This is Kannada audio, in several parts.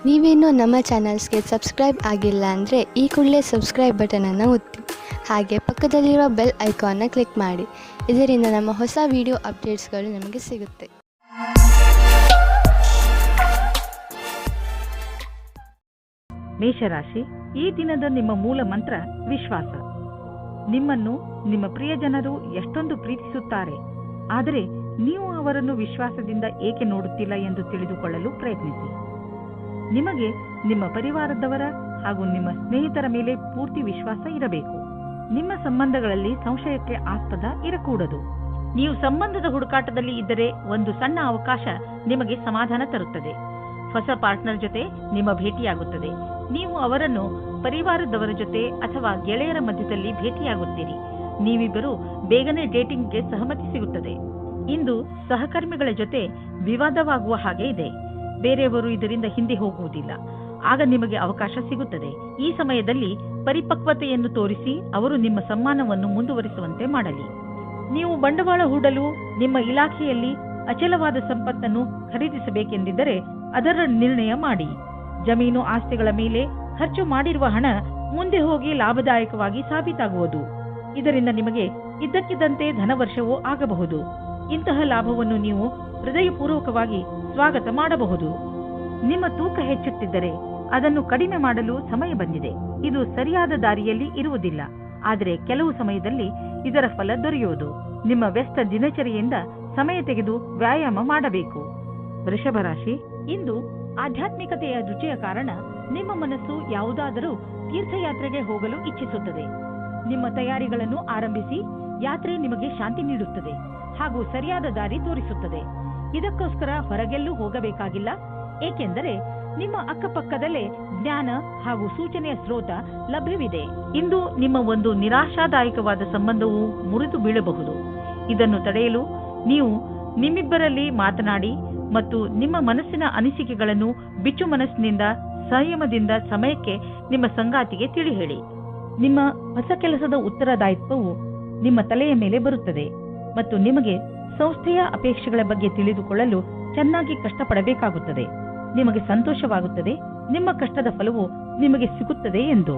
ನೀವೇನೂ ನಮ್ಮ ಚಾನಲ್ಸ್ಗೆ ಸಬ್ಸ್ಕ್ರೈಬ್ ಆಗಿಲ್ಲ ಅಂದರೆ ಈ ಕೂಡಲೇ ಸಬ್ಸ್ಕ್ರೈಬ್ ಬಟನನ್ನು ಒತ್ತಿ, ಹಾಗೆ ಪಕ್ಕದಲ್ಲಿರುವ ಬೆಲ್ ಐಕಾನ್ನ ಕ್ಲಿಕ್ ಮಾಡಿ. ಇದರಿಂದ ನಮ್ಮ ಹೊಸ ವಿಡಿಯೋ ಅಪ್ಡೇಟ್ಸ್ಗಳು ನಿಮಗೆ ಸಿಗುತ್ತೆ. ಮೇಷರಾಶಿ, ಈ ದಿನದ ನಿಮ್ಮ ಮೂಲ ಮಂತ್ರ ವಿಶ್ವಾಸ. ನಿಮ್ಮನ್ನು ನಿಮ್ಮ ಪ್ರಿಯಜನರು ಎಷ್ಟೊಂದು ಪ್ರೀತಿಸುತ್ತಾರೆ, ಆದರೆ ನೀವು ಅವರನ್ನು ವಿಶ್ವಾಸದಿಂದ ಏಕೆ ನೋಡುತ್ತಿಲ್ಲ ಎಂದು ತಿಳಿದುಕೊಳ್ಳಲು ಪ್ರಯತ್ನಿಸಿ. ನಿಮಗೆ ನಿಮ್ಮ ಪರಿವಾರದವರ ಹಾಗೂ ನಿಮ್ಮ ಸ್ನೇಹಿತರ ಮೇಲೆ ಪೂರ್ತಿ ವಿಶ್ವಾಸ ಇರಬೇಕು. ನಿಮ್ಮ ಸಂಬಂಧಗಳಲ್ಲಿ ಸಂಶಯಕ್ಕೆ ಆಸ್ಪದ ಇರಕೂಡದು. ನೀವು ಸಂಬಂಧದ ಹುಡುಕಾಟದಲ್ಲಿ ಇದ್ದರೆ ಒಂದು ಸಣ್ಣ ಅವಕಾಶ ನಿಮಗೆ ಸಮಾಧಾನ ತರುತ್ತದೆ. ಹೊಸ ಪಾರ್ಟ್ನರ್ ಜೊತೆ ನಿಮ್ಮ ಭೇಟಿಯಾಗುತ್ತದೆ. ನೀವು ಅವರನ್ನು ಪರಿವಾರದವರ ಜೊತೆ ಅಥವಾ ಗೆಳೆಯರ ಮಧ್ಯದಲ್ಲಿ ಭೇಟಿಯಾಗುತ್ತೀರಿ. ನೀವಿಬ್ಬರು ಬೇಗನೆ ಡೇಟಿಂಗ್ಗೆ ಸಹಮತಿ ಸಿಗುತ್ತದೆ. ಇಂದು ಸಹಕರ್ಮಿಗಳ ಜೊತೆ ವಿವಾದವಾಗುವ ಹಾಗೆ ಇದೆ. ಬೇರೆಯವರು ಇದರಿಂದ ಹಿಂದೆ ಹೋಗುವುದಿಲ್ಲ. ಆಗ ನಿಮಗೆ ಅವಕಾಶ ಸಿಗುತ್ತದೆ. ಈ ಸಮಯದಲ್ಲಿ ಪರಿಪಕ್ವತೆಯನ್ನು ತೋರಿಸಿ ಅವರು ನಿಮ್ಮ ಸಮ್ಮಾನವನ್ನು ಮುಂದುವರಿಸುವಂತೆ ಮಾಡಲಿ. ನೀವು ಬಂಡವಾಳ ಹೂಡಲು ನಿಮ್ಮ ಇಲಾಖೆಯಲ್ಲಿ ಅಚಲವಾದ ಸಂಪತ್ತನ್ನು ಖರೀದಿಸಬೇಕೆಂದಿದ್ದರೆ ಅದರ ನಿರ್ಣಯ ಮಾಡಿ. ಜಮೀನು ಆಸ್ತಿಗಳ ಮೇಲೆ ಖರ್ಚು ಮಾಡಿರುವ ಹಣ ಮುಂದೆ ಹೋಗಿ ಲಾಭದಾಯಕವಾಗಿ ಸಾಬೀತಾಗುವುದು. ಇದರಿಂದ ನಿಮಗೆ ಇದ್ದಕ್ಕಿದ್ದಂತೆ ಧನವರ್ಷವೂ ಆಗಬಹುದು. ಇಂತಹ ಲಾಭವನ್ನು ನೀವು ಹೃದಯಪೂರ್ವಕವಾಗಿ ಸ್ವಾಗತ ಮಾಡಬಹುದು. ನಿಮ್ಮ ತೂಕ ಹೆಚ್ಚುತ್ತಿದ್ದರೆ ಅದನ್ನು ಕಡಿಮೆ ಮಾಡಲು ಸಮಯ ಬಂದಿದೆ. ಇದು ಸರಿಯಾದ ದಾರಿಯಲ್ಲಿ ಇರುವುದಿಲ್ಲ, ಆದರೆ ಕೆಲವು ಸಮಯದಲ್ಲಿ ಇದರ ಫಲ ದೊರೆಯುವುದು. ನಿಮ್ಮ ವ್ಯಸ್ತ ದಿನಚರಿಯಿಂದ ಸಮಯ ತೆಗೆದು ವ್ಯಾಯಾಮ ಮಾಡಬೇಕು. ವೃಷಭ ರಾಶಿ, ಇಂದು ಆಧ್ಯಾತ್ಮಿಕತೆಯ ರುಚಿಯ ಕಾರಣ ನಿಮ್ಮ ಮನಸ್ಸು ಯಾವುದಾದರೂ ತೀರ್ಥಯಾತ್ರೆಗೆ ಹೋಗಲು ಇಚ್ಛಿಸುತ್ತದೆ. ನಿಮ್ಮ ತಯಾರಿಗಳನ್ನು ಆರಂಭಿಸಿ. ಯಾತ್ರೆ ನಿಮಗೆ ಶಾಂತಿ ನೀಡುತ್ತದೆ ಹಾಗೂ ಸರಿಯಾದ ದಾರಿ ತೋರಿಸುತ್ತದೆ. ಇದಕ್ಕೋಸ್ಕರ ಹೊರಗೆಲ್ಲೂ ಹೋಗಬೇಕಾಗಿಲ್ಲ, ಏಕೆಂದರೆ ನಿಮ್ಮ ಅಕ್ಕಪಕ್ಕದಲ್ಲೇ ಜ್ಞಾನ ಹಾಗೂ ಸೂಚನೆಯ ಸ್ರೋತ ಲಭ್ಯವಿದೆ. ಇಂದು ನಿಮ್ಮ ಒಂದು ನಿರಾಶಾದಾಯಕವಾದ ಸಂಬಂಧವು ಮುರಿದು ಬೀಳಬಹುದು. ಇದನ್ನು ತಡೆಯಲು ನೀವು ನಿಮ್ಮಿಬ್ಬರಲ್ಲಿ ಮಾತನಾಡಿ ಮತ್ತು ನಿಮ್ಮ ಮನಸ್ಸಿನ ಅನಿಸಿಕೆಗಳನ್ನು ಬಿಚ್ಚು ಮನಸ್ಸಿನಿಂದ ಸಂಯಮದಿಂದ ಸಮಯಕ್ಕೆ ನಿಮ್ಮ ಸಂಗಾತಿಗೆ ತಿಳಿ ಹೇಳಿ. ನಿಮ್ಮ ಹೊಸ ಕೆಲಸದ ಉತ್ತರದಾಯಿತ್ವವು ನಿಮ್ಮ ತಲೆಯ ಮೇಲೆ ಬರುತ್ತದೆ ಮತ್ತು ನಿಮಗೆ ಸಂಸ್ಥೆಯ ಅಪೇಕ್ಷೆಗಳ ಬಗ್ಗೆ ತಿಳಿದುಕೊಳ್ಳಲು ಚೆನ್ನಾಗಿ ಕಷ್ಟಪಡಬೇಕಾಗುತ್ತದೆ. ನಿಮಗೆ ಸಂತೋಷವಾಗುತ್ತದೆ, ನಿಮ್ಮ ಕಷ್ಟದ ಫಲವು ನಿಮಗೆ ಸಿಗುತ್ತದೆ ಎಂದು.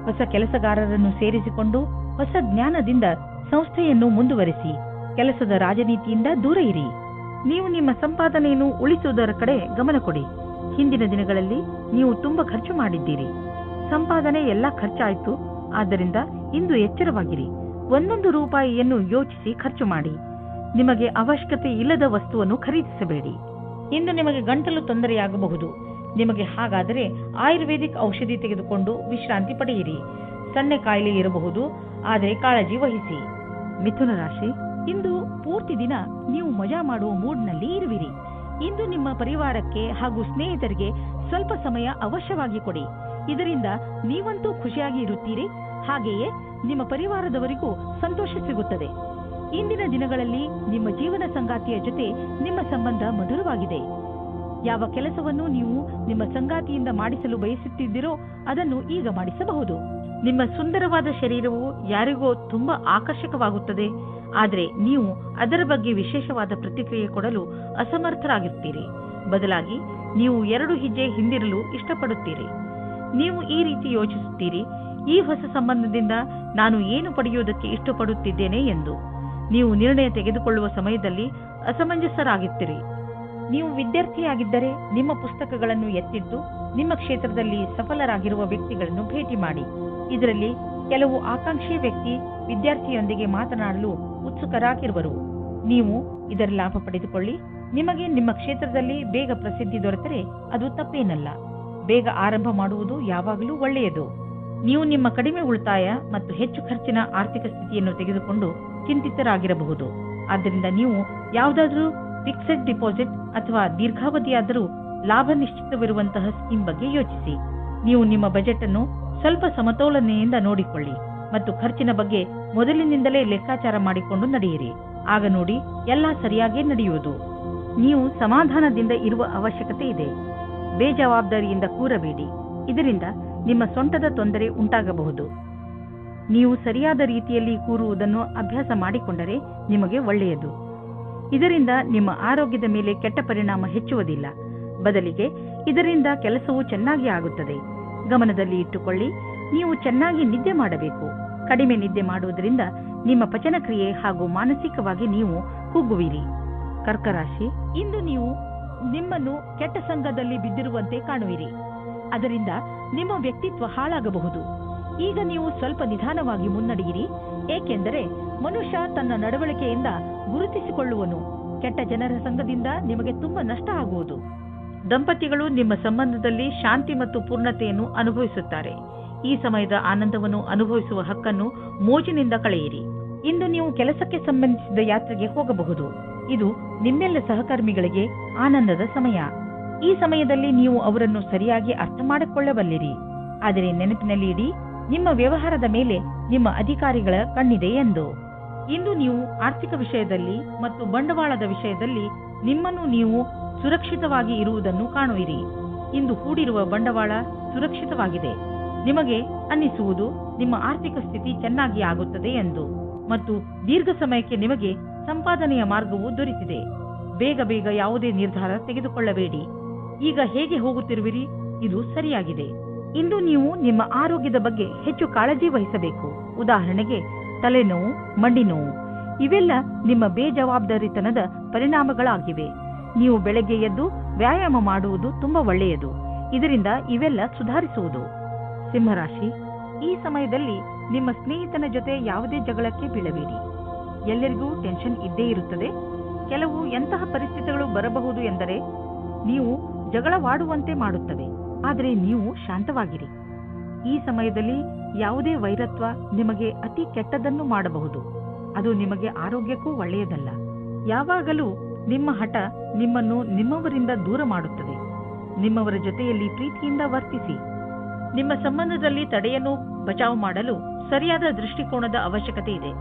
ಹೊಸ ಕೆಲಸಗಾರರನ್ನು ಸೇರಿಸಿಕೊಂಡು ಹೊಸ ಜ್ಞಾನದಿಂದ ಸಂಸ್ಥೆಯನ್ನು ಮುಂದುವರಿಸಿ. ಕೆಲಸದ ರಾಜನೀತಿಯಿಂದ ದೂರ ಇರಿ. ನೀವು ನಿಮ್ಮ ಸಂಪಾದನೆಯನ್ನು ಉಳಿಸುವುದರ ಕಡೆ ಗಮನ ಕೊಡಿ. ಹಿಂದಿನ ದಿನಗಳಲ್ಲಿ ನೀವು ತುಂಬಾ ಖರ್ಚು ಮಾಡಿದ್ದೀರಿ. ಸಂಪಾದನೆ ಎಲ್ಲ ಖರ್ಚಾಯಿತು. ಆದ್ದರಿಂದ ಇಂದು ಎಚ್ಚರವಾಗಿರಿ. ಒಂದೊಂದು ರೂಪಾಯಿಯನ್ನು ಯೋಚಿಸಿ ಖರ್ಚು ಮಾಡಿ. ನಿಮಗೆ ಅವಶ್ಯಕತೆ ಇಲ್ಲದ ವಸ್ತುವನ್ನು ಖರೀದಿಸಬೇಡಿ. ಇಂದು ನಿಮಗೆ ಗಂಟಲು ತೊಂದರೆಯಾಗಬಹುದು. ನಿಮಗೆ ಹಾಗಾದರೆ ಆಯುರ್ವೇದಿಕ್ ಔಷಧಿ ತೆಗೆದುಕೊಂಡು ವಿಶ್ರಾಂತಿ ಪಡೆಯಿರಿ. ಸಣ್ಣ ಕಾಯಿಲೆ ಇರಬಹುದು, ಆದರೆ ಕಾಳಜಿ ವಹಿಸಿ. ಮಿಥುನ ರಾಶಿ, ಇಂದು ಪೂರ್ತಿ ದಿನ ನೀವು ಮಜಾ ಮಾಡುವ ಮೂಡ್ನಲ್ಲಿ ಇರುವಿರಿ. ಇಂದು ನಿಮ್ಮ ಪರಿವಾರಕ್ಕೆ ಹಾಗೂ ಸ್ನೇಹಿತರಿಗೆ ಸ್ವಲ್ಪ ಸಮಯ ಅವಶ್ಯವಾಗಿ ಕೊಡಿ. ಇದರಿಂದ ನೀವಂತೂ ಖುಷಿಯಾಗಿ ಇರುತ್ತೀರಿ, ಹಾಗೆಯೇ ನಿಮ್ಮ ಪರಿವಾರದವರಿಗೂ ಸಂತೋಷ ಸಿಗುತ್ತದೆ. ಇಂದಿನ ದಿನಗಳಲ್ಲಿ ನಿಮ್ಮ ಜೀವನ ಸಂಗಾತಿಯ ಜೊತೆ ನಿಮ್ಮ ಸಂಬಂಧ ಮಧುರವಾಗಿದೆ. ಯಾವ ಕೆಲಸವನ್ನು ನೀವು ನಿಮ್ಮ ಸಂಗಾತಿಯಿಂದ ಮಾಡಿಸಲು ಬಯಸುತ್ತಿದ್ದೀರೋ ಅದನ್ನು ಈಗ ಮಾಡಿಸಬಹುದು. ನಿಮ್ಮ ಸುಂದರವಾದ ಶರೀರವು ಯಾರಿಗೋ ತುಂಬಾ ಆಕರ್ಷಕವಾಗುತ್ತದೆ, ಆದರೆ ನೀವು ಅದರ ಬಗ್ಗೆ ವಿಶೇಷವಾದ ಪ್ರತಿಕ್ರಿಯೆ ಕೊಡಲು ಅಸಮರ್ಥರಾಗಿರುತ್ತೀರಿ. ಬದಲಾಗಿ ನೀವು 2 ಹೆಜ್ಜೆ ಹಿಂದಿರಲು ಇಷ್ಟಪಡುತ್ತೀರಿ. ನೀವು ಈ ರೀತಿ ಯೋಚಿಸುತ್ತೀರಿ, ಈ ಹೊಸ ಸಂಬಂಧದಿಂದ ನಾನು ಏನು ಪಡೆಯುವುದಕ್ಕೆ ಇಷ್ಟಪಡುತ್ತಿದ್ದೇನೆ ಎಂದು. ನೀವು ನಿರ್ಣಯ ತೆಗೆದುಕೊಳ್ಳುವ ಸಮಯದಲ್ಲಿ ಅಸಮಂಜಸರಾಗುತ್ತೀರಿ. ನೀವು ವಿದ್ಯಾರ್ಥಿಯಾಗಿದ್ದರೆ ನಿಮ್ಮ ಪುಸ್ತಕಗಳನ್ನು ಎತ್ತಿದ್ದು ನಿಮ್ಮ ಕ್ಷೇತ್ರದಲ್ಲಿ ಸಫಲರಾಗಿರುವ ವ್ಯಕ್ತಿಗಳನ್ನು ಭೇಟಿ ಮಾಡಿ. ಇದರಲ್ಲಿ ಕೆಲವು ಆಕಾಂಕ್ಷಿ ವ್ಯಕ್ತಿ ವಿದ್ಯಾರ್ಥಿಯೊಂದಿಗೆ ಮಾತನಾಡಲು ಉತ್ಸುಕರಾಗಿರುವರು. ನೀವು ಇದರ ಲಾಭ ಪಡೆದುಕೊಳ್ಳಿ. ನಿಮಗೆ ನಿಮ್ಮ ಕ್ಷೇತ್ರದಲ್ಲಿ ಬೇಗ ಪ್ರಸಿದ್ಧಿ ದೊರೆತರೆ ಅದು ತಪ್ಪೇನಲ್ಲ. ಬೇಗ ಆರಂಭ ಮಾಡುವುದು ಯಾವಾಗಲೂ ಒಳ್ಳೆಯದು. ನೀವು ನಿಮ್ಮ ಕಡಿಮೆ ಉಳಿತಾಯ ಮತ್ತು ಹೆಚ್ಚು ಖರ್ಚಿನ ಆರ್ಥಿಕ ಸ್ಥಿತಿಯನ್ನು ತೆಗೆದುಕೊಂಡು ಚಿಂತಿತರಾಗಿರಬಹುದು. ಆದ್ದರಿಂದ ನೀವು ಯಾವುದಾದರೂ ಫಿಕ್ಸೆಡ್ ಡಿಪಾಸಿಟ್ ಅಥವಾ ದೀರ್ಘಾವಧಿಯಾದರೂ ಲಾಭ ನಿಶ್ಚಿತವಿರುವಂತಹ ಸ್ಕೀಮ್ ಬಗ್ಗೆ ಯೋಚಿಸಿ. ನೀವು ನಿಮ್ಮ ಬಜೆಟ್ ಅನ್ನು ಸ್ವಲ್ಪ ಸಮತೋಲನೆಯಿಂದ ನೋಡಿಕೊಳ್ಳಿ ಮತ್ತು ಖರ್ಚಿನ ಬಗ್ಗೆ ಮೊದಲಿನಿಂದಲೇ ಲೆಕ್ಕಾಚಾರ ಮಾಡಿಕೊಂಡು ನಡೆಯಿರಿ. ಆಗ ನೋಡಿ ಎಲ್ಲ ಸರಿಯಾಗಿ ನಡೆಯುವುದು. ನೀವು ಸಮಾಧಾನದಿಂದ ಇರುವ ಅವಶ್ಯಕತೆ ಇದೆ. ಬೇಜವಾಬ್ದಾರಿಯಿಂದ ಕೂರಬೇಡಿ. ಇದರಿಂದ ನಿಮ್ಮ ಸೊಂಟದ ತೊಂದರೆ ಉಂಟಾಗಬಹುದು. ನೀವು ಸರಿಯಾದ ರೀತಿಯಲ್ಲಿ ಕೂರುವುದನ್ನು ಅಭ್ಯಾಸ ಮಾಡಿಕೊಂಡರೆ ನಿಮಗೆ ಒಳ್ಳೆಯದು. ಇದರಿಂದ ನಿಮ್ಮ ಆರೋಗ್ಯದ ಮೇಲೆ ಕೆಟ್ಟ ಪರಿಣಾಮ ಹೆಚ್ಚುವುದಿಲ್ಲ. ಬದಲಿಗೆ ಇದರಿಂದ ಕೆಲಸವು ಚೆನ್ನಾಗಿ ಆಗುತ್ತದೆ. ಗಮನದಲ್ಲಿ ಇಟ್ಟುಕೊಳ್ಳಿ, ನೀವು ಚೆನ್ನಾಗಿ ನಿದ್ದೆ ಮಾಡಬೇಕು. ಕಡಿಮೆ ನಿದ್ದೆ ಮಾಡುವುದರಿಂದ ನಿಮ್ಮ ಪಚನ ಕ್ರಿಯೆ ಹಾಗೂ ಮಾನಸಿಕವಾಗಿ ನೀವು ಕುಗ್ಗುವಿರಿ. ಕರ್ಕ ರಾಶಿ, ಇಂದು ನೀವು ನಿಮ್ಮನ್ನು ಕೆಟ್ಟ ಸಂಘದಲ್ಲಿ ಬಿದ್ದಿರುವಂತೆ ಕಾಣುವಿರಿ. ಅದರಿಂದ ನಿಮ್ಮ ವ್ಯಕ್ತಿತ್ವ ಹಾಳಾಗಬಹುದು. ಈಗ ನೀವು ಸ್ವಲ್ಪ ನಿಧಾನವಾಗಿ ಮುನ್ನಡೆಯಿರಿ, ಏಕೆಂದರೆ ಮನುಷ್ಯ ತನ್ನ ನಡವಳಿಕೆಯಿಂದ ಗುರುತಿಸಿಕೊಳ್ಳುವನು. ಕೆಟ್ಟ ಜನರ ಸಂಘದಿಂದ ನಿಮಗೆ ತುಂಬಾ ನಷ್ಟ ಆಗುವುದು. ದಂಪತಿಗಳು ನಿಮ್ಮ ಸಂಬಂಧದಲ್ಲಿ ಶಾಂತಿ ಮತ್ತು ಪೂರ್ಣತೆಯನ್ನು ಅನುಭವಿಸುತ್ತಾರೆ. ಈ ಸಮಯದ ಆನಂದವನ್ನು ಅನುಭವಿಸುವ ಹಕ್ಕನ್ನು ಮೋಜಿನಿಂದ ಕಳೆಯಿರಿ. ಇಂದು ನೀವು ಕೆಲಸಕ್ಕೆ ಸಂಬಂಧಿಸಿದ ಯಾತ್ರೆಗೆ ಹೋಗಬಹುದು. ಇದು ನಿಮ್ಮೆಲ್ಲ ಸಹಕರ್ಮಿಗಳಿಗೆ ಆನಂದದ ಸಮಯ. ಈ ಸಮಯದಲ್ಲಿ ನೀವು ಅವರನ್ನು ಸರಿಯಾಗಿ ಅರ್ಥ ಮಾಡಿಕೊಳ್ಳಬಲ್ಲಿರಿ. ಆದರೆ ನೆನಪಿನಲ್ಲಿ ಇಡಿ, ನಿಮ್ಮ ವ್ಯವಹಾರದ ಮೇಲೆ ನಿಮ್ಮ ಅಧಿಕಾರಿಗಳ ಕಣ್ಣಿದೆ ಎಂದು. ಇಂದು ನೀವು ಆರ್ಥಿಕ ವಿಷಯದಲ್ಲಿ ಮತ್ತು ಬಂಡವಾಳದ ವಿಷಯದಲ್ಲಿ ನಿಮ್ಮನ್ನು ನೀವು ಸುರಕ್ಷಿತವಾಗಿ ಇರುವುದನ್ನು ಕಾಣುವಿರಿ. ಇಂದು ಹೂಡಿರುವ ಬಂಡವಾಳ ಸುರಕ್ಷಿತವಾಗಿದೆ. ನಿಮಗೆ ಅನ್ನಿಸುವುದು ನಿಮ್ಮ ಆರ್ಥಿಕ ಸ್ಥಿತಿ ಚೆನ್ನಾಗಿ ಆಗುತ್ತದೆ ಎಂದು ಮತ್ತು ದೀರ್ಘ ಸಮಯಕ್ಕೆ ನಿಮಗೆ ಸಂಪಾದನೆಯ ಮಾರ್ಗವು ದೊರೆತಿದೆ. ಬೇಗ ಬೇಗ ಯಾವುದೇ ನಿರ್ಧಾರ ತೆಗೆದುಕೊಳ್ಳಬೇಡಿ. ಈಗ ಹೇಗೆ ಹೋಗುತ್ತಿರುವಿರಿ, ಇದು ಸರಿಯಾಗಿದೆ. ಇಂದು ನೀವು ನಿಮ್ಮ ಆರೋಗ್ಯದ ಬಗ್ಗೆ ಹೆಚ್ಚು ಕಾಳಜಿ ವಹಿಸಬೇಕು. ಉದಾಹರಣೆಗೆ ತಲೆನೋವು, ಮಂಡಿ ನೋವು, ಇವೆಲ್ಲ ನಿಮ್ಮ ಬೇಜವಾಬ್ದಾರಿತನದ ಪರಿಣಾಮಗಳಾಗಿವೆ. ನೀವು ಬೆಳಗ್ಗೆ ಎದ್ದು ವ್ಯಾಯಾಮ ಮಾಡುವುದು ತುಂಬಾ ಒಳ್ಳೆಯದು. ಇದರಿಂದ ಇವೆಲ್ಲ ಸುಧಾರಿಸುವುದು. ಸಿಂಹರಾಶಿ, ಈ ಸಮಯದಲ್ಲಿ ನಿಮ್ಮ ಸ್ನೇಹಿತನ ಜೊತೆ ಯಾವುದೇ ಜಗಳಕ್ಕೆ ಬೀಳಬೇಡಿ. ಎಲ್ಲರಿಗೂ ಟೆನ್ಷನ್ ಇದ್ದೇ ಇರುತ್ತದೆ. ಕೆಲವು ಎಂತಹ ಪರಿಸ್ಥಿತಿಗಳು ಬರಬಹುದು ಎಂದರೆ ನೀವು ಜಗಳವಾಡುವಂತೆ ಮಾಡುತ್ತವೆ. ಆದರೆ ನೀವು ಶಾಂತವಾಗಿರಿ. ಈ ಸಮಯದಲ್ಲಿ ಯಾವುದೇ ವೈರತ್ವ ನಿಮಗೆ ಅತಿ ಕೆಟ್ಟದನ್ನು ಮಾಡಬಹುದು. ಅದು ನಿಮಗೆ ಆರೋಗ್ಯಕ್ಕೂ ಒಳ್ಳೆಯದಲ್ಲ. ಯಾವಾಗಲೂ ನಿಮ್ಮ ಹಠ ನಿಮ್ಮನ್ನು ನಿಮ್ಮವರಿಂದ ದೂರ ಮಾಡುತ್ತದೆ. ನಿಮ್ಮವರ ಜೊತೆಯಲ್ಲಿ ಪ್ರೀತಿಯಿಂದ ವರ್ತಿಸಿ. ನಿಮ್ಮ ಸಂಬಂಧದಲ್ಲಿ ತಡೆಯನ್ನು ಬಚಾವು ಮಾಡಲು ಸರಿಯಾದ ದೃಷ್ಟಿಕೋನದ ಅವಶ್ಯಕತೆ ಇದೆ.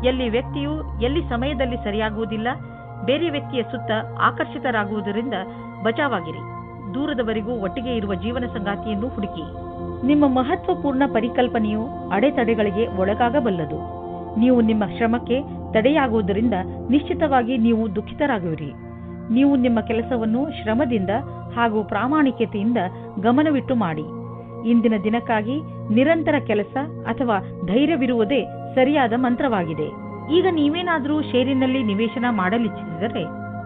ಎಲ್ಲಿ ವ್ಯಕ್ತಿಯು ಎಲ್ಲಿ ಸಮಯದಲ್ಲಿ ಸರಿಯಾಗುವುದಿಲ್ಲ, ಬೇರೆ ವ್ಯಕ್ತಿಯ ಸುತ್ತ ಆಕರ್ಷಿತರಾಗುವುದರಿಂದ ಬಚಾವಾಗಿರಿ. ದೂರದವರೆಗೂ ಒಟ್ಟಿಗೆ ಇರುವ ಜೀವನ ಸಂಗಾತಿಯನ್ನು ಹುಡುಕಿ. ನಿಮ್ಮ ಮಹತ್ವಪೂರ್ಣ ಪರಿಕಲ್ಪನೆಯು ಅಡೆತಡೆಗಳಿಗೆ ಒಳಗಾಗಬಲ್ಲದು. ನೀವು ನಿಮ್ಮ ಶ್ರಮಕ್ಕೆ ತಡೆಯಾಗುವುದರಿಂದ ನಿಶ್ಚಿತವಾಗಿ ನೀವು ದುಃಖಿತರಾಗುವಿರಿ. ನೀವು ನಿಮ್ಮ ಕೆಲಸವನ್ನು ಶ್ರಮದಿಂದ ಹಾಗೂ ಪ್ರಾಮಾಣಿಕತೆಯಿಂದ ಗಮನವಿಟ್ಟು ಮಾಡಿ. ಇಂದಿನ ದಿನಕ್ಕಾಗಿ ನಿರಂತರ ಕೆಲಸ ಅಥವಾ ಧೈರ್ಯವಿರುವುದೇ ಸರಿಯಾದ ಮಂತ್ರವಾಗಿದೆ. ಈಗ ನೀವೇನಾದರೂ ಷೇರಿನಲ್ಲಿ ನಿವೇಶನ ಮಾಡಲಿಚ್ಛಿಸಿದರೆ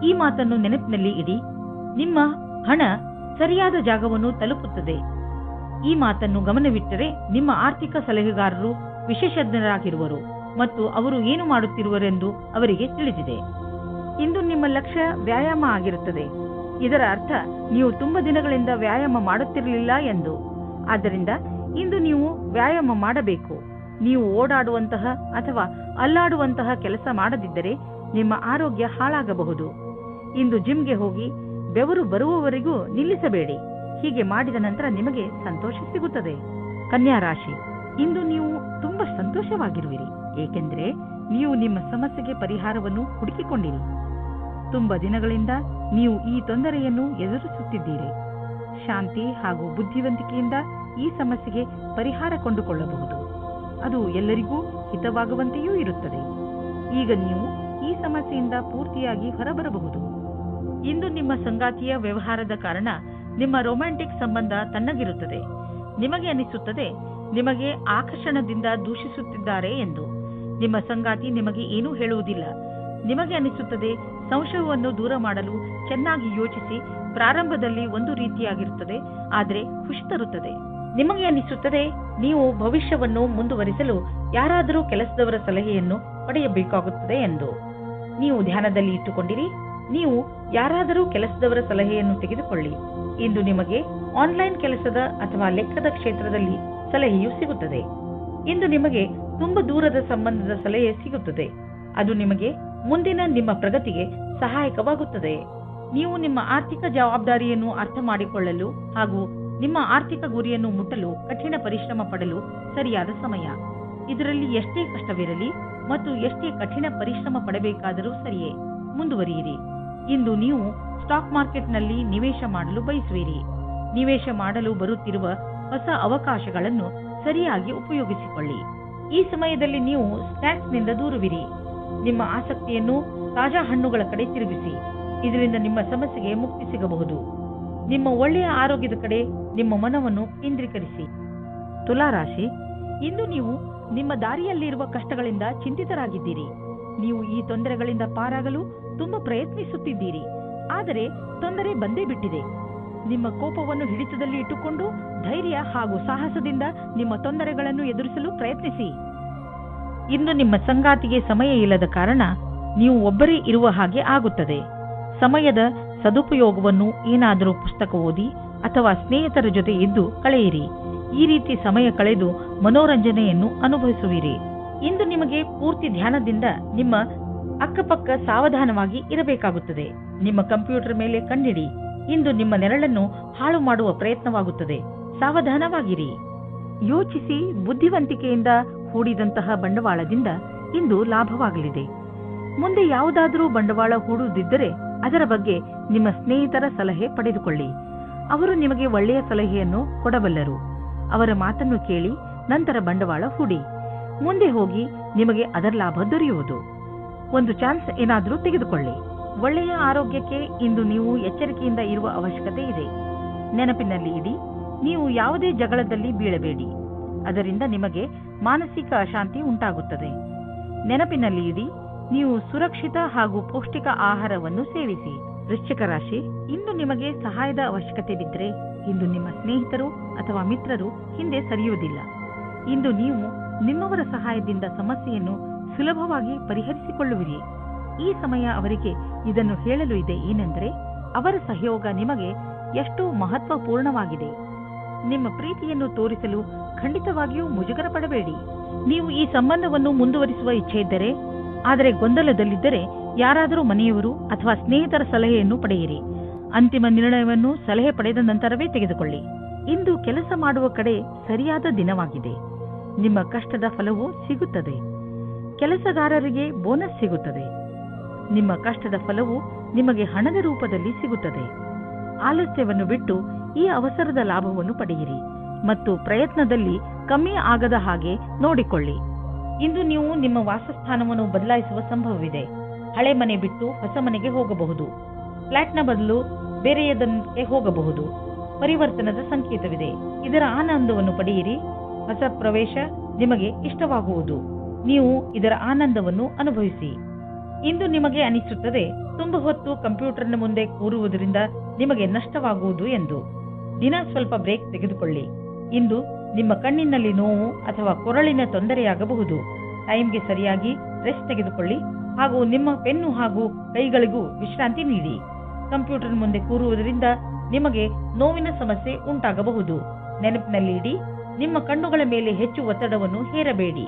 ಈ ಮಾತನ್ನು ನೆನಪಿನಲ್ಲಿ ಇಡಿ. ನಿಮ್ಮ ಹಣ ಸರಿಯಾದ ಜಾಗವನ್ನು ತಲುಪುತ್ತದೆ. ಈ ಮಾತನ್ನು ಗಮನವಿಟ್ಟರೆ ನಿಮ್ಮ ಆರ್ಥಿಕ ಸಲಹೆಗಾರರು ವಿಶೇಷಜ್ಞರಾಗಿರುವರು ಮತ್ತು ಅವರು ಏನು ಮಾಡುತ್ತಿರುವರೆಂದು ಅವರಿಗೆ ತಿಳಿದಿದೆ. ಇಂದು ನಿಮ್ಮ ಲಕ್ಷ್ಯ ವ್ಯಾಯಾಮ ಆಗಿರುತ್ತದೆ. ಇದರ ಅರ್ಥ ನೀವು ತುಂಬಾ ದಿನಗಳಿಂದ ವ್ಯಾಯಾಮ ಮಾಡುತ್ತಿರಲಿಲ್ಲ ಎಂದು. ಆದ್ದರಿಂದ ಇಂದು ನೀವು ವ್ಯಾಯಾಮ ಮಾಡಬೇಕು. ನೀವು ಓಡಾಡುವಂತಹ ಅಥವಾ ಅಲ್ಲಾಡುವಂತಹ ಕೆಲಸ ಮಾಡದಿದ್ದರೆ ನಿಮ್ಮ ಆರೋಗ್ಯ ಹಾಳಾಗಬಹುದು. ಇಂದು ಜಿಮ್ಗೆ ಹೋಗಿ ಬೆವರು ಬರುವವರೆಗೂ ನಿಲ್ಲಿಸಬೇಡಿ. ಹೀಗೆ ಮಾಡಿದ ನಂತರ ನಿಮಗೆ ಸಂತೋಷ ಸಿಗುತ್ತದೆ. ಕನ್ಯಾ ರಾಶಿ, ಇಂದು ನೀವು ತುಂಬಾ ಸಂತೋಷವಾಗಿರುವಿರಿ, ಏಕೆಂದರೆ ನೀವು ನಿಮ್ಮ ಸಮಸ್ಯೆಗೆ ಪರಿಹಾರವನ್ನು ಹುಡುಕಿಕೊಂಡಿರಿ. ತುಂಬಾ ದಿನಗಳಿಂದ ನೀವು ಈ ತೊಂದರೆಯನ್ನು ಎದುರಿಸುತ್ತಿದ್ದೀರಿ. ಶಾಂತಿ ಹಾಗೂ ಬುದ್ಧಿವಂತಿಕೆಯಿಂದ ಈ ಸಮಸ್ಯೆಗೆ ಪರಿಹಾರ ಕೊಂಡುಕೊಳ್ಳಬಹುದು. ಅದು ಎಲ್ಲರಿಗೂ ಹಿತವಾಗುವಂತೆಯೂ ಇರುತ್ತದೆ. ಈಗ ನೀವು ಈ ಸಮಸ್ಯೆಯಿಂದ ಪೂರ್ತಿಯಾಗಿ ಹೊರಬರಬಹುದು. ಇಂದು ನಿಮ್ಮ ಸಂಗಾತಿಯ ವ್ಯವಹಾರದ ಕಾರಣ ನಿಮ್ಮ ರೊಮ್ಯಾಂಟಿಕ್ ಸಂಬಂಧ ತಣ್ಣಗಿರುತ್ತದೆ. ನಿಮಗೆ ಅನಿಸುತ್ತದೆ ನಿಮಗೆ ಆಕರ್ಷಣದಿಂದ ದೂಷಿಸುತ್ತಿದ್ದಾರೆ ಎಂದು. ನಿಮ್ಮ ಸಂಗಾತಿ ನಿಮಗೆ ಏನೂ ಹೇಳುವುದಿಲ್ಲ. ನಿಮಗೆ ಅನಿಸುತ್ತದೆ ಸಂಶಯವನ್ನು ದೂರ ಮಾಡಲು ಚೆನ್ನಾಗಿ ಯೋಚಿಸಿ. ಪ್ರಾರಂಭದಲ್ಲಿ ಒಂದು ರೀತಿಯಾಗಿರುತ್ತದೆ, ಆದರೆ ಖುಷಿ ತರುತ್ತದೆ. ನಿಮಗೆ ಅನಿಸುತ್ತದೆ ನೀವು ಭವಿಷ್ಯವನ್ನು ಮುಂದುವರಿಸಲು ಯಾರಾದರೂ ಕೆಲಸದವರ ಸಲಹೆಯನ್ನು ಪಡೆಯಬೇಕಾಗುತ್ತದೆ ಎಂದು. ನೀವು ಧ್ಯಾನದಲ್ಲಿ ಇಟ್ಟುಕೊಂಡಿರಿ. ನೀವು ಯಾರಾದರೂ ಕೆಲಸದವರ ಸಲಹೆಯನ್ನು ತೆಗೆದುಕೊಳ್ಳಿ. ಇಂದು ನಿಮಗೆ ಆನ್ಲೈನ್ ಕೆಲಸದ ಅಥವಾ ಲೆಕ್ಕದ ಕ್ಷೇತ್ರದಲ್ಲಿ ಸಲಹೆಯು ಸಿಗುತ್ತದೆ. ಇಂದು ನಿಮಗೆ ತುಂಬಾ ದೂರದ ಸಂಬಂಧದ ಸಲಹೆ ಸಿಗುತ್ತದೆ. ಅದು ನಿಮಗೆ ಮುಂದಿನ ನಿಮ್ಮ ಪ್ರಗತಿಗೆ ಸಹಾಯಕವಾಗುತ್ತದೆ. ನೀವು ನಿಮ್ಮ ಆರ್ಥಿಕ ಜವಾಬ್ದಾರಿಯನ್ನು ಅರ್ಥ ಮಾಡಿಕೊಳ್ಳಲು ಹಾಗೂ ನಿಮ್ಮ ಆರ್ಥಿಕ ಗುರಿಯನ್ನು ಮುಟ್ಟಲು ಕಠಿಣ ಪರಿಶ್ರಮ ಪಡಲು ಸರಿಯಾದ ಸಮಯ. ಇದರಲ್ಲಿ ಎಷ್ಟೇ ಕಷ್ಟವಿರಲಿ ಮತ್ತು ಎಷ್ಟೇ ಕಠಿಣ ಪರಿಶ್ರಮ ಪಡಬೇಕಾದರೂ ಸರಿಯೇ, ಮುಂದುವರಿಯಿರಿ. ಇಂದು ನೀವು ಸ್ಟಾಕ್ ಮಾರ್ಕೆಟ್ನಲ್ಲಿ ನಿವೇಶ ಮಾಡಲು ಬಯಸುವಿರಿ. ನಿವೇಶ ಮಾಡಲು ಬರುತ್ತಿರುವ ಹೊಸ ಅವಕಾಶಗಳನ್ನು ಸರಿಯಾಗಿ ಉಪಯೋಗಿಸಿಕೊಳ್ಳಿ. ಈ ಸಮಯದಲ್ಲಿ ನೀವು ಸ್ನ್ಯಾಕ್ಸ್ನಿಂದ ದೂರವಿರಿ. ನಿಮ್ಮ ಆಸಕ್ತಿಯನ್ನು ತಾಜಾ ಹಣ್ಣುಗಳ ಕಡೆ ತಿರುಗಿಸಿ. ಇದರಿಂದ ನಿಮ್ಮ ಸಮಸ್ಯೆಗೆ ಮುಕ್ತಿ ಸಿಗಬಹುದು. ನಿಮ್ಮ ಒಳ್ಳೆಯ ಆರೋಗ್ಯದ ಕಡೆ ನಿಮ್ಮ ಮನವನ್ನು ಕೇಂದ್ರೀಕರಿಸಿ. ತುಲಾರಾಶಿ, ಇಂದು ನೀವು ನಿಮ್ಮ ದಾರಿಯಲ್ಲಿರುವ ಕಷ್ಟಗಳಿಂದ ಚಿಂತಿತರಾಗಿದ್ದೀರಿ. ನೀವು ಈ ತೊಂದರೆಗಳಿಂದ ಪಾರಾಗಲು ತುಂಬಾ ಪ್ರಯತ್ನಿಸುತ್ತಿದ್ದೀರಿ, ಆದರೆ ತೊಂದರೆ ಬಂದೇ ಬಿಟ್ಟಿದೆ. ನಿಮ್ಮ ಕೋಪವನ್ನು ಹಿಡಿತದಲ್ಲಿ ಇಟ್ಟುಕೊಂಡು ಧೈರ್ಯ ಹಾಗೂ ಸಾಹಸದಿಂದ ನಿಮ್ಮ ತೊಂದರೆಗಳನ್ನು ಎದುರಿಸಲು ಪ್ರಯತ್ನಿಸಿ. ಇಂದು ನಿಮ್ಮ ಸಂಗಾತಿಗೆ ಸಮಯ ಇಲ್ಲದ ಕಾರಣ ನೀವು ಒಬ್ಬರೇ ಇರುವ ಹಾಗೆ ಆಗುತ್ತದೆ. ಸಮಯದ ಸದುಪಯೋಗವನ್ನು ಏನಾದರೂ ಪುಸ್ತಕ ಓದಿ ಅಥವಾ ಸ್ನೇಹಿತರ ಜೊತೆ ಇದ್ದು ಕಳೆಯಿರಿ. ಈ ರೀತಿ ಸಮಯ ಕಳೆದು ಮನೋರಂಜನೆಯನ್ನು ಅನುಭವಿಸುವಿರಿ. ಇಂದು ನಿಮಗೆ ಪೂರ್ತಿ ಧ್ಯಾನದಿಂದ ನಿಮ್ಮ ಅಕ್ಕಪಕ್ಕ ಸಾವಧಾನವಾಗಿ ಇರಬೇಕಾಗುತ್ತದೆ. ನಿಮ್ಮ ಕಂಪ್ಯೂಟರ್ ಮೇಲೆ ಕಣ್ಣಿಡಿ. ಇಂದು ನಿಮ್ಮ ನೆರಳನ್ನು ಹಾಳು ಮಾಡುವ ಪ್ರಯತ್ನವಾಗುತ್ತದೆ. ಸಾವಧಾನವಾಗಿರಿ. ಯೋಚಿಸಿ ಬುದ್ಧಿವಂತಿಕೆಯಿಂದ ಹೂಡಿದಂತಹ ಬಂಡವಾಳದಿಂದ ಇಂದು ಲಾಭವಾಗಲಿದೆ. ಮುಂದೆ ಯಾವುದಾದರೂ ಬಂಡವಾಳ ಹೂಡುವುದಿದ್ದರೆ ಅದರ ಬಗ್ಗೆ ನಿಮ್ಮ ಸ್ನೇಹಿತರ ಸಲಹೆ ಪಡೆದುಕೊಳ್ಳಿ. ಅವರು ನಿಮಗೆ ಒಳ್ಳೆಯ ಸಲಹೆಯನ್ನು ಕೊಡಬಲ್ಲರು. ಅವರ ಮಾತನ್ನು ಕೇಳಿ ನಂತರ ಬಂಡವಾಳ ಹೂಡಿ. ಮುಂದೆ ಹೋಗಿ ನಿಮಗೆ ಅದರ ಲಾಭ ದೊರೆಯುವುದು. ಒಂದು ಚಾನ್ಸ್ ಏನಾದರೂ ತೆಗೆದುಕೊಳ್ಳಿ. ಒಳ್ಳೆಯ ಆರೋಗ್ಯಕ್ಕೆ ಇಂದು ನೀವು ಎಚ್ಚರಿಕೆಯಿಂದ ಇರುವ ಅವಶ್ಯಕತೆ ಇದೆ. ನೆನಪಿನಲ್ಲಿ ಇಡಿ, ನೀವು ಯಾವುದೇ ಜಗಳದಲ್ಲಿ ಬೀಳಬೇಡಿ. ಅದರಿಂದ ನಿಮಗೆ ಮಾನಸಿಕ ಅಶಾಂತಿ ಉಂಟಾಗುತ್ತದೆ. ನೆನಪಿನಲ್ಲಿ ಇಡಿ, ನೀವು ಸುರಕ್ಷಿತ ಹಾಗೂ ಪೌಷ್ಟಿಕ ಆಹಾರವನ್ನು ಸೇವಿಸಿ. ವೃಶ್ಚಿಕ ರಾಶಿ, ಇಂದು ನಿಮಗೆ ಸಹಾಯದ ಅವಶ್ಯಕತೆ ಬಿದ್ದರೆ ಇಂದು ನಿಮ್ಮ ಸ್ನೇಹಿತರು ಅಥವಾ ಮಿತ್ರರು ಹಿಂದೆ ಸರಿಯುವುದಿಲ್ಲ. ಇಂದು ನೀವು ನಿಮ್ಮವರ ಸಹಾಯದಿಂದ ಸಮಸ್ಯೆಯನ್ನು ಸುಲಭವಾಗಿ ಪರಿಹರಿಸಿಕೊಳ್ಳುವಿರಿ. ಈ ಸಮಯ ಅವರಿಗೆ ಇದನ್ನು ಹೇಳಲು ಇದೆ ಏನೆಂದರೆ ಅವರ ಸಹಯೋಗ ನಿಮಗೆ ಎಷ್ಟು ಮಹತ್ವಪೂರ್ಣವಾಗಿದೆ. ನಿಮ್ಮ ಪ್ರೀತಿಯನ್ನು ತೋರಿಸಲು ಖಂಡಿತವಾಗಿಯೂ ಮುಜುಗರ ಪಡಬೇಡಿ. ನೀವು ಈ ಸಂಬಂಧವನ್ನು ಮುಂದುವರಿಸುವ ಇಚ್ಛೆ ಇದ್ದರೆ, ಆದರೆ ಗೊಂದಲದಲ್ಲಿದ್ದರೆ ಯಾರಾದರೂ ಮನೆಯವರು ಅಥವಾ ಸ್ನೇಹಿತರ ಸಲಹೆಯನ್ನು ಪಡೆಯಿರಿ. ಅಂತಿಮ ನಿರ್ಣಯವನ್ನು ಸಲಹೆ ಪಡೆದ ನಂತರವೇ ತೆಗೆದುಕೊಳ್ಳಿ. ಇಂದು ಕೆಲಸ ಮಾಡುವ ಕಡೆ ಸರಿಯಾದ ದಿನವಾಗಿದೆ. ನಿಮ್ಮ ಕಷ್ಟದ ಫಲವು ಸಿಗುತ್ತದೆ. ಕೆಲಸಗಾರರಿಗೆ ಬೋನಸ್ ಸಿಗುತ್ತದೆ. ನಿಮ್ಮ ಕಷ್ಟದ ಫಲವು ನಿಮಗೆ ಹಣದ ರೂಪದಲ್ಲಿ ಸಿಗುತ್ತದೆ. ಆಲಸ್ಯವನ್ನು ಬಿಟ್ಟು ಈ ಅವಸರದ ಲಾಭವನ್ನು ಪಡೆಯಿರಿ ಮತ್ತು ಪ್ರಯತ್ನದಲ್ಲಿ ಕಮ್ಮಿ ಆಗದ ಹಾಗೆ ನೋಡಿಕೊಳ್ಳಿ. ಇಂದು ನೀವು ನಿಮ್ಮ ವಾಸಸ್ಥಾನವನ್ನು ಬದಲಾಯಿಸುವ ಸಂಭವವಿದೆ. ಹಳೆ ಮನೆ ಬಿಟ್ಟು ಹೊಸ ಮನೆಗೆ ಹೋಗಬಹುದು. ಫ್ಲಾಟ್ನ ಬದಲು ಬೇರೆಯದಕ್ಕೆ ಹೋಗಬಹುದು. ಪರಿವರ್ತನದ ಸಂಕೇತವಿದೆ. ಇದರ ಆನಂದವನ್ನು ಪಡೆಯಿರಿ. ಹೊಸ ಪ್ರವೇಶ ನಿಮಗೆ ಇಷ್ಟವಾಗುವುದು. ನೀವು ಇದರ ಆನಂದವನ್ನು ಅನುಭವಿಸಿ. ಇಂದು ನಿಮಗೆ ಅನಿಸುತ್ತದೆ ತುಂಬ ಹೊತ್ತು ಕಂಪ್ಯೂಟರ್ನ ಮುಂದೆ ಕೂರುವುದರಿಂದ ನಿಮಗೆ ನಷ್ಟವಾಗುವುದು ಎಂದು. ದಿನ ಸ್ವಲ್ಪ ಬ್ರೇಕ್ ತೆಗೆದುಕೊಳ್ಳಿ. ಇಂದು ನಿಮ್ಮ ಕಣ್ಣಿನಲ್ಲಿ ನೋವು ಅಥವಾ ಕೊರಳಿನ ತೊಂದರೆಯಾಗಬಹುದು. ಟೈಮ್ಗೆ ಸರಿಯಾಗಿ ರೆಸ್ಟ್ ತೆಗೆದುಕೊಳ್ಳಿ ಹಾಗೂ ನಿಮ್ಮ ಪೆನ್ನು ಹಾಗೂ ಕೈಗಳಿಗೂ ವಿಶ್ರಾಂತಿ ನೀಡಿ. ಕಂಪ್ಯೂಟರ್ ಮುಂದೆ ಕೂರುವುದರಿಂದ ನಿಮಗೆ ನೋವಿನ ಸಮಸ್ಯೆ ಉಂಟಾಗಬಹುದು. ನೆನಪಿನಲ್ಲಿ ಇಡಿ, ನಿಮ್ಮ ಕಣ್ಣುಗಳ ಮೇಲೆ ಹೆಚ್ಚು ಒತ್ತಡವನ್ನು ಹೇರಬೇಡಿ.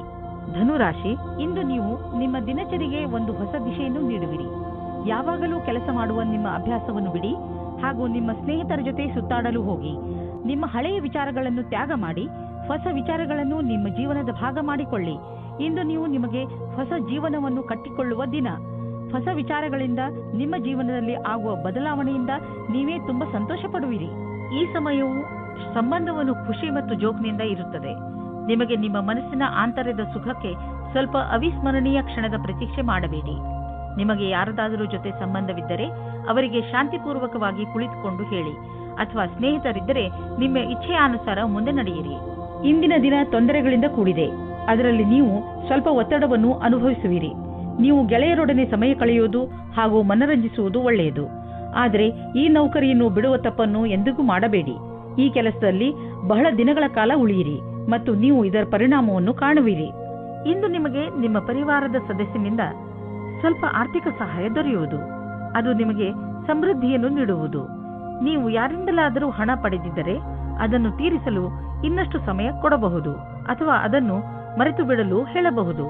ಧನುರಾಶಿ, ಇಂದು ನೀವು ನಿಮ್ಮ ದಿನಚರಿಗೆ ಒಂದು ಹೊಸ ದಿಶೆಯನ್ನು ನೀಡುವಿರಿ. ಯಾವಾಗಲೂ ಕೆಲಸ ಮಾಡುವ ನಿಮ್ಮ ಅಭ್ಯಾಸವನ್ನು ಬಿಡಿ ಹಾಗೂ ನಿಮ್ಮ ಸ್ನೇಹಿತರ ಜೊತೆ ಸುತ್ತಾಡಲು ಹೋಗಿ. ನಿಮ್ಮ ಹಳೆಯ ವಿಚಾರಗಳನ್ನು ತ್ಯಾಗ ಮಾಡಿ ಹೊಸ ವಿಚಾರಗಳನ್ನು ನಿಮ್ಮ ಜೀವನದ ಭಾಗ ಮಾಡಿಕೊಳ್ಳಿ. ಇಂದು ನೀವು ನಿಮಗೆ ಹೊಸ ಜೀವನವನ್ನು ಕಟ್ಟಿಕೊಳ್ಳುವ ದಿನ. ಹೊಸ ವಿಚಾರಗಳಿಂದ ನಿಮ್ಮ ಜೀವನದಲ್ಲಿ ಆಗುವ ಬದಲಾವಣೆಯಿಂದ ನೀವೇ ತುಂಬಾ ಸಂತೋಷ ಪಡುವಿರಿ. ಈ ಸಮಯವು ಸಂಬಂಧವನ್ನು ಖುಷಿ ಮತ್ತು ಜೋಕ್ನಿಂದ ಇರುತ್ತದೆ. ನಿಮಗೆ ನಿಮ್ಮ ಮನಸ್ಸಿನ ಆಂತರ್ಯದ ಸುಖಕ್ಕೆ ಸ್ವಲ್ಪ ಅವಿಸ್ಮರಣೀಯ ಕ್ಷಣದ ಪ್ರತೀಕ್ಷೆ ಮಾಡಬೇಡಿ. ನಿಮಗೆ ಯಾರದಾದರೂ ಜೊತೆ ಸಂಬಂಧವಿದ್ದರೆ ಅವರಿಗೆ ಶಾಂತಿಪೂರ್ವಕವಾಗಿ ಕುಳಿತುಕೊಂಡು ಹೇಳಿ ಅಥವಾ ಸ್ನೇಹಿತರಿದ್ದರೆ ನಿಮ್ಮ ಇಚ್ಛೆಯಾನುಸಾರ ಮುಂದೆ ನಡೆಯಿರಿ. ಇಂದಿನ ದಿನ ತೊಂದರೆಗಳಿಂದ ಕೂಡಿದೆ. ಅದರಲ್ಲಿ ನೀವು ಸ್ವಲ್ಪ ಒತ್ತಡವನ್ನು ಅನುಭವಿಸುವಿರಿ. ನೀವು ಗೆಳೆಯರೊಡನೆ ಸಮಯ ಕಳೆಯುವುದು ಹಾಗೂ ಮನರಂಜಿಸುವುದು ಒಳ್ಳೆಯದು. ಆದರೆ ಈ ನೌಕರಿಯನ್ನು ಬಿಡುವ ತಪ್ಪನ್ನು ಎಂದಿಗೂ ಮಾಡಬೇಡಿ. ಈ ಕೆಲಸದಲ್ಲಿ ಬಹಳ ದಿನಗಳ ಕಾಲ ಉಳಿಯಿರಿ ಮತ್ತು ನೀವು ಇದರ ಪರಿಣಾಮವನ್ನು ಕಾಣುವಿರಿ. ಇಂದು ನಿಮಗೆ ನಿಮ್ಮ ಪರಿವಾರದ ಸದಸ್ಯನಿಂದ ಸ್ವಲ್ಪ ಆರ್ಥಿಕ ಸಹಾಯ ದೊರೆಯುವುದು. ಅದು ನಿಮಗೆ ಸಮೃದ್ಧಿಯನ್ನು ನೀಡುವುದು. ನೀವು ಯಾರಿಂದಲಾದರೂ ಹಣ ಪಡೆದಿದ್ದರೆ ಅದನ್ನು ತೀರಿಸಲು ಇನ್ನಷ್ಟು ಸಮಯ ಕೊಡಬಹುದು ಅಥವಾ ಅದನ್ನು ಮರೆತು ಬಿಡಲು ಹೇಳಬಹುದು.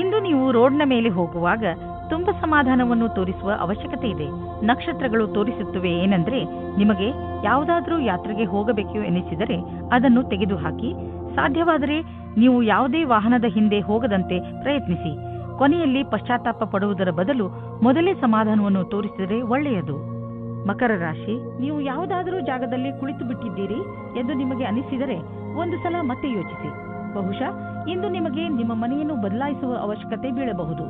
ಇಂದು ನೀವು ರೋಡ್ನ ಮೇಲೆ ಹೋಗುವಾಗ ತುಂಬಾ ಸಮಾಧಾನವನ್ನು ತೋರಿಸುವ ಅವಶ್ಯಕತೆ ಇದೆ. ನಕ್ಷತ್ರಗಳು ತೋರಿಸುತ್ತವೆ ಏನೆಂದ್ರೆ ನಿಮಗೆ ಯಾವುದಾದ್ರೂ ಯಾತ್ರೆಗೆ ಹೋಗಬೇಕು ಎನಿಸಿದರೆ ಅದನ್ನು ತೆಗೆದುಹಾಕಿ. ಸಾಧ್ಯವಾದರೆ ನೀವು ಯಾವುದೇ ವಾಹನದ ಹಿಂದೆ ಹೋಗದಂತೆ ಪ್ರಯತ್ನಿಸಿ. ಕೊನೆಯಲ್ಲಿ ಪಶ್ಚಾತ್ತಾಪ ಪಡುವುದರ ಬದಲು ಮೊದಲೇ ಸಮಾಧಾನವನ್ನು ತೋರಿಸಿದರೆ ಒಳ್ಳೆಯದು. ಮಕರ ರಾಶಿ, ನೀವು ಯಾವುದಾದರೂ ಜಾಗದಲ್ಲಿ ಕುಳಿತು ಬಿಟ್ಟಿದ್ದೀರಿ ಎಂದು ನಿಮಗೆ ಅನಿಸಿದರೆ ಒಂದು ಸಲ ಮತ್ತೆ ಯೋಚಿಸಿ. ಬಹುಶಃ ಇಂದು ನಿಮಗೆ ನಿಮ್ಮ ಮನೆಯನ್ನು ಬದಲಾಯಿಸುವ ಅವಶ್ಯಕತೆ ಬೀಳಬಹುದು.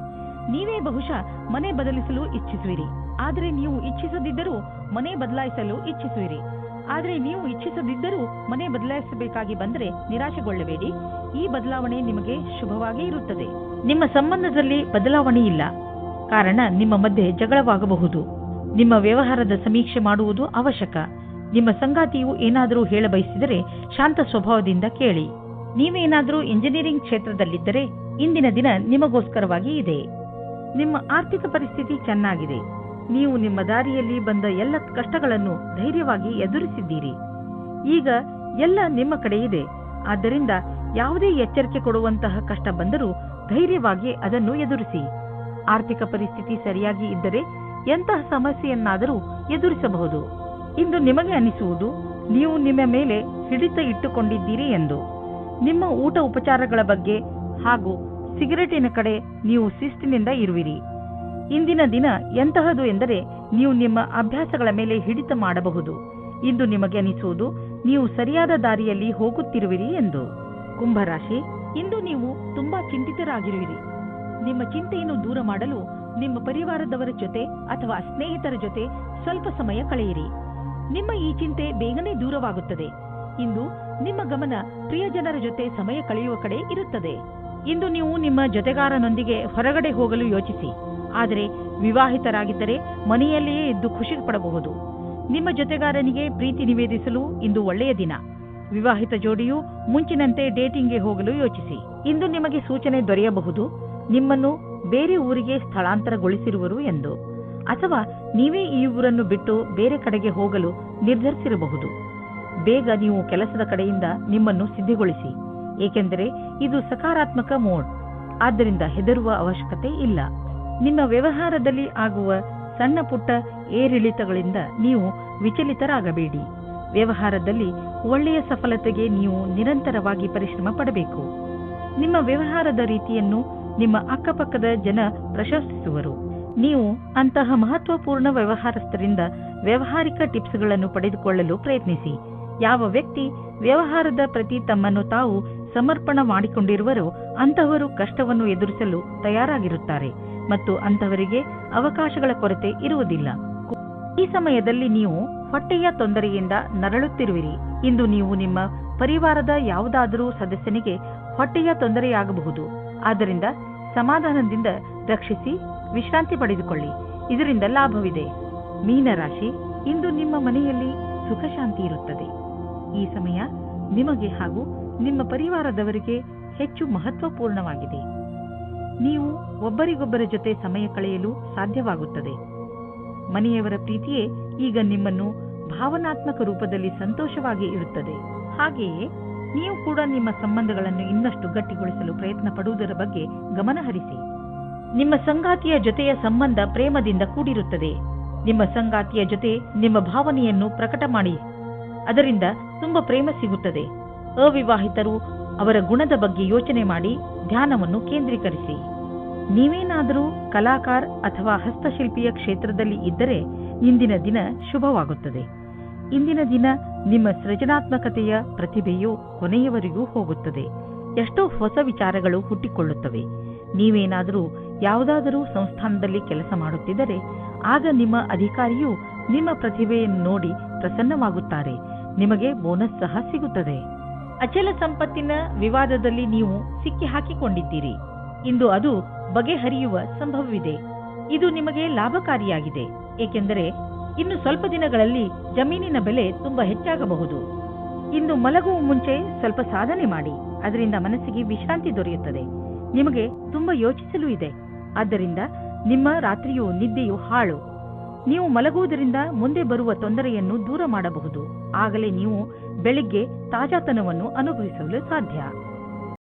ನೀವೇ ಬಹುಶಃ ಮನೆ ಬದಲಿಸಲು ಇಚ್ಛಿಸುವಿರಿ. ಆದರೆ ನೀವು ಇಚ್ಛಿಸದಿದ್ದರೂ ಮನೆ ಬದಲಾಯಿಸಲು ಇಚ್ಛಿಸುವಿರಿ. ಆದರೆ ನೀವು ಇಚ್ಛಿಸದಿದ್ದರೂ ಮನೆ ಬದಲಾಯಿಸಬೇಕಾಗಿ ಬಂದರೆ ನಿರಾಶೆಗೊಳ್ಳಬೇಡಿ. ಈ ಬದಲಾವಣೆ ನಿಮಗೆ ಶುಭವಾಗಿ ಇರುತ್ತದೆ. ನಿಮ್ಮ ಸಂಬಂಧದಲ್ಲಿ ಬದಲಾವಣೆ ಇಲ್ಲ, ಕಾರಣ ನಿಮ್ಮ ಮಧ್ಯೆ ಜಗಳವಾಗಬಹುದು. ನಿಮ್ಮ ವ್ಯವಹಾರದ ಸಮೀಕ್ಷೆ ಮಾಡುವುದು ಅವಶ್ಯಕ. ನಿಮ್ಮ ಸಂಗಾತಿಯು ಏನಾದರೂ ಹೇಳಬಯಸಿದರೆ ಶಾಂತ ಸ್ವಭಾವದಿಂದ ಕೇಳಿ. ನೀವೇನಾದರೂ ಇಂಜಿನಿಯರಿಂಗ್ ಕ್ಷೇತ್ರದಲ್ಲಿದ್ದರೆ ಇಂದಿನ ದಿನ ನಿಮಗೋಸ್ಕರವಾಗಿ ಇದೆ. ನಿಮ್ಮ ಆರ್ಥಿಕ ಪರಿಸ್ಥಿತಿ ಚೆನ್ನಾಗಿದೆ. ನೀವು ನಿಮ್ಮ ದಾರಿಯಲ್ಲಿ ಬಂದ ಎಲ್ಲ ಕಷ್ಟಗಳನ್ನು ಧೈರ್ಯವಾಗಿ ಎದುರಿಸಿದ್ದೀರಿ. ಈಗ ಎಲ್ಲ ನಿಮ್ಮ ಕಡೆ ಇದೆ. ಆದ್ದರಿಂದ ಯಾವುದೇ ಎಚ್ಚರಿಕೆ ಕೊಡುವಂತಹ ಕಷ್ಟ ಬಂದರೂ ಧೈರ್ಯವಾಗಿ ಅದನ್ನು ಎದುರಿಸಿ. ಆರ್ಥಿಕ ಪರಿಸ್ಥಿತಿ ಸರಿಯಾಗಿ ಇದ್ದರೆ ಎಂತಹ ಸಮಸ್ಯೆಯನ್ನಾದರೂ ಎದುರಿಸಬಹುದು. ಇಂದು ನಿಮಗೆ ಅನಿಸುವುದು ನೀವು ನಿಮ್ಮ ಮೇಲೆ ಹಿಡಿತ ಇಟ್ಟುಕೊಂಡಿದ್ದೀರಿ ಎಂದು. ನಿಮ್ಮ ಊಟ ಉಪಚಾರಗಳ ಬಗ್ಗೆ ಹಾಗೂ ಸಿಗರೇಟಿನ ಕಡೆ ನೀವು ಶಿಸ್ತಿನಿಂದ ಇರುವಿರಿ. ಇಂದಿನ ದಿನ ಎಂತಹದು ಎಂದರೆ ನೀವು ನಿಮ್ಮ ಅಭ್ಯಾಸಗಳ ಮೇಲೆ ಹಿಡಿತ ಮಾಡಬಹುದು. ಇಂದು ನಿಮಗೆ ಅನಿಸುವುದು ನೀವು ಸರಿಯಾದ ದಾರಿಯಲ್ಲಿ ಹೋಗುತ್ತಿರುವಿರಿ ಎಂದು. ಕುಂಭರಾಶಿ, ಇಂದು ನೀವು ತುಂಬಾ ಚಿಂತಿತರಾಗಿರುವಿರಿ. ನಿಮ್ಮ ಚಿಂತೆಯನ್ನು ದೂರ ಮಾಡಲು ನಿಮ್ಮ ಪರಿವಾರದವರ ಜೊತೆ ಅಥವಾ ಸ್ನೇಹಿತರ ಜೊತೆ ಸ್ವಲ್ಪ ಸಮಯ ಕಳೆಯಿರಿ. ನಿಮ್ಮ ಈ ಚಿಂತೆ ಬೇಗನೆ ದೂರವಾಗುತ್ತದೆ. ಇಂದು ನಿಮ್ಮ ಗಮನ ಪ್ರಿಯಜನರ ಜೊತೆ ಸಮಯ ಕಳೆಯುವ ಕಡೆ ಇರುತ್ತದೆ. ಇಂದು ನೀವು ನಿಮ್ಮ ಜೊತೆಗಾರನೊಂದಿಗೆ ಹೊರಗಡೆ ಹೋಗಲು ಯೋಚಿಸಿ. ಆದರೆ ವಿವಾಹಿತರಾಗಿದ್ದರೆ ಮನೆಯಲ್ಲಿಯೇ ಇದ್ದು ಖುಷಿ ಪಡಬಹುದು. ನಿಮ್ಮ ಜೊತೆಗಾರನಿಗೆ ಪ್ರೀತಿ ನಿವೇದಿಸಲು ಇಂದು ಒಳ್ಳೆಯ ದಿನ. ವಿವಾಹಿತ ಜೋಡಿಯು ಮುಂಚಿನಂತೆ ಡೇಟಿಂಗ್ಗೆ ಹೋಗಲು ಯೋಚಿಸಿ. ಇಂದು ನಿಮಗೆ ಸೂಚನೆ ದೊರೆಯಬಹುದು ನಿಮ್ಮನ್ನು ಬೇರೆ ಊರಿಗೆ ಸ್ಥಳಾಂತರಗೊಳಿಸಿರುವರು ಎಂದು, ಅಥವಾ ನೀವೇ ಈ ಊರನ್ನು ಬಿಟ್ಟು ಬೇರೆ ಕಡೆಗೆ ಹೋಗಲು ನಿರ್ಧರಿಸಿರಬಹುದು. ಬೇಗ ನೀವು ಕೆಲಸದ ಕಡೆಯಿಂದ ನಿಮ್ಮನ್ನು ಸಿದ್ಧಗೊಳಿಸಿ, ಏಕೆಂದರೆ ಇದು ಸಕಾರಾತ್ಮಕ ಮೋಡ್. ಆದ್ದರಿಂದ ಹೆದರುವ ಅವಶ್ಯಕತೆ ಇಲ್ಲ. ನಿಮ್ಮ ವ್ಯವಹಾರದಲ್ಲಿ ಆಗುವ ಸಣ್ಣ ಪುಟ್ಟ ಏರಿಳಿತಗಳಿಂದ ನೀವು ವಿಚಲಿತರಾಗಬೇಡಿ. ವ್ಯವಹಾರದಲ್ಲಿ ಒಳ್ಳೆಯ ಸಫಲತೆಗೆ ನೀವು ನಿರಂತರವಾಗಿ ಪರಿಶ್ರಮ ಪಡಬೇಕು. ನಿಮ್ಮ ವ್ಯವಹಾರದ ರೀತಿಯನ್ನು ನಿಮ್ಮ ಅಕ್ಕಪಕ್ಕದ ಜನ ಪ್ರಶಂಸಿಸುವರು. ನೀವು ಅಂತಹ ಮಹತ್ವಪೂರ್ಣ ವ್ಯವಹಾರಸ್ಥರಿಂದ ವ್ಯಾವಹಾರಿಕ ಟಿಪ್ಸ್ಗಳನ್ನು ಪಡೆದುಕೊಳ್ಳಲು ಪ್ರಯತ್ನಿಸಿ. ಯಾವ ವ್ಯಕ್ತಿ ವ್ಯವಹಾರದ ಪ್ರತಿ ತಮ್ಮನ್ನು ತಾವು ಸಮರ್ಪಣ ಮಾಡಿಕೊಂಡಿರುವರೋ ಅಂತಹವರು ಕಷ್ಟವನ್ನು ಎದುರಿಸಲು ತಯಾರಾಗಿರುತ್ತಾರೆ ಮತ್ತು ಅಂತಹವರಿಗೆ ಅವಕಾಶಗಳ ಕೊರತೆ ಇರುವುದಿಲ್ಲ. ಈ ಸಮಯದಲ್ಲಿ ನೀವು ಹೊಟ್ಟೆಯ ತೊಂದರೆಯಿಂದ ನರಳುತ್ತಿರುವಿರಿ. ಇಂದು ನೀವು ನಿಮ್ಮ ಪರಿವಾರದ ಯಾವುದಾದರೂ ಸದಸ್ಯನಿಗೆ ಹೊಟ್ಟೆಯ ತೊಂದರೆಯಾಗಬಹುದು. ಆದ್ದರಿಂದ ಸಮಾಧಾನದಿಂದ ರಕ್ಷಿಸಿ ವಿಶ್ರಾಂತಿ ಪಡೆದುಕೊಳ್ಳಿ. ಇದರಿಂದ ಲಾಭವಿದೆ. ಮೀನರಾಶಿ, ಇಂದು ನಿಮ್ಮ ಮನೆಯಲ್ಲಿ ಸುಖ ಶಾಂತಿ ಇರುತ್ತದೆ. ಈ ಸಮಯ ನಿಮಗೆ ಹಾಗೂ ನಿಮ್ಮ ಪರಿವಾರದವರಿಗೆ ಹೆಚ್ಚು ಮಹತ್ವಪೂರ್ಣವಾಗಿದೆ. ನೀವು ಒಬ್ಬರಿಗೊಬ್ಬರ ಜೊತೆ ಸಮಯ ಕಳೆಯಲು ಸಾಧ್ಯವಾಗುತ್ತದೆ. ಮನೆಯವರ ಪ್ರೀತಿಯೇ ಈಗ ನಿಮ್ಮನ್ನು ಭಾವನಾತ್ಮಕ ರೂಪದಲ್ಲಿ ಸಂತೋಷವಾಗಿ ಇರುತ್ತದೆ. ಹಾಗೆಯೇ ನೀವು ಕೂಡ ನಿಮ್ಮ ಸಂಬಂಧಗಳನ್ನು ಇನ್ನಷ್ಟು ಗಟ್ಟಿಗೊಳಿಸಲು ಪ್ರಯತ್ನ ಪಡುವುದರ ಬಗ್ಗೆ ಗಮನಹರಿಸಿ. ನಿಮ್ಮ ಸಂಗಾತಿಯ ಜೊತೆಯ ಸಂಬಂಧ ಪ್ರೇಮದಿಂದ ಕೂಡಿರುತ್ತದೆ. ನಿಮ್ಮ ಸಂಗಾತಿಯ ಜೊತೆ ನಿಮ್ಮ ಭಾವನೆಯನ್ನು ಪ್ರಕಟ ಮಾಡಿ, ಅದರಿಂದ ತುಂಬಾ ಪ್ರೇಮ ಸಿಗುತ್ತದೆ. ಅವಿವಾಹಿತರು ಅವರ ಗುಣದ ಬಗ್ಗೆ ಯೋಚನೆ ಮಾಡಿ ಧ್ಯಾನವನ್ನು ಕೇಂದ್ರೀಕರಿಸಿ. ನೀವೇನಾದರೂ ಕಲಾಕಾರ ಅಥವಾ ಹಸ್ತಶಿಲ್ಪಿಯ ಕ್ಷೇತ್ರದಲ್ಲಿ ಇದ್ದರೆ ಇಂದಿನ ದಿನ ಶುಭವಾಗುತ್ತದೆ. ಇಂದಿನ ದಿನ ನಿಮ್ಮ ಸೃಜನಾತ್ಮಕತೆಯ ಪ್ರತಿಭೆಯು ಕೊನೆಯವರೆಗೂ ಹೋಗುತ್ತದೆ. ಎಷ್ಟೋ ಹೊಸ ವಿಚಾರಗಳು ಹುಟ್ಟಿಕೊಳ್ಳುತ್ತವೆ. ನೀವೇನಾದರೂ ಯಾವುದಾದರೂ ಸಂಸ್ಥಾನದಲ್ಲಿ ಕೆಲಸ ಮಾಡುತ್ತಿದ್ದರೆ ಆಗ ನಿಮ್ಮ ಅಧಿಕಾರಿಯು ನಿಮ್ಮ ಪ್ರತಿಭೆಯನ್ನು ನೋಡಿ ಪ್ರಸನ್ನವಾಗುತ್ತಾರೆ. ನಿಮಗೆ ಬೋನಸ್ ಸಹ ಸಿಗುತ್ತದೆ. ಅಚಲ ಸಂಪತ್ತಿನ ವಿವಾದದಲ್ಲಿ ನೀವು ಸಿಕ್ಕಿ ಹಾಕಿಕೊಂಡಿದ್ದೀರಿ. ಇಂದು ಅದು ಬಗೆಹರಿಯುವ ಸಂಭವವಿದೆ. ಇದು ನಿಮಗೆ ಲಾಭಕಾರಿಯಾಗಿದೆ, ಏಕೆಂದರೆ ಇನ್ನು ಸ್ವಲ್ಪ ದಿನಗಳಲ್ಲಿ ಜಮೀನಿನ ಬೆಲೆ ತುಂಬಾ ಹೆಚ್ಚಾಗಬಹುದು. ಇಂದು ಮಲಗುವ ಮುಂಚೆ ಸ್ವಲ್ಪ ಸಾಧನೆ ಮಾಡಿ, ಅದರಿಂದ ಮನಸ್ಸಿಗೆ ವಿಶ್ರಾಂತಿ ದೊರೆಯುತ್ತದೆ. ನಿಮಗೆ ತುಂಬಾ ಯೋಚಿಸಲು ಇದೆ, ಆದ್ದರಿಂದ ನಿಮ್ಮ ರಾತ್ರಿಯು ನಿದ್ದೆಯು ಹಾಳು. ನೀವು ಮಲಗುವುದರಿಂದ ಮುಂದೆ ಬರುವ ತೊಂದರೆಯನ್ನು ದೂರ ಮಾಡಬಹುದು. ಆಗಲೇ ನೀವು ಬೆಳಿಗ್ಗೆ ತಾಜಾತನವನ್ನು ಅನುಭವಿಸಲು ಸಾಧ್ಯ.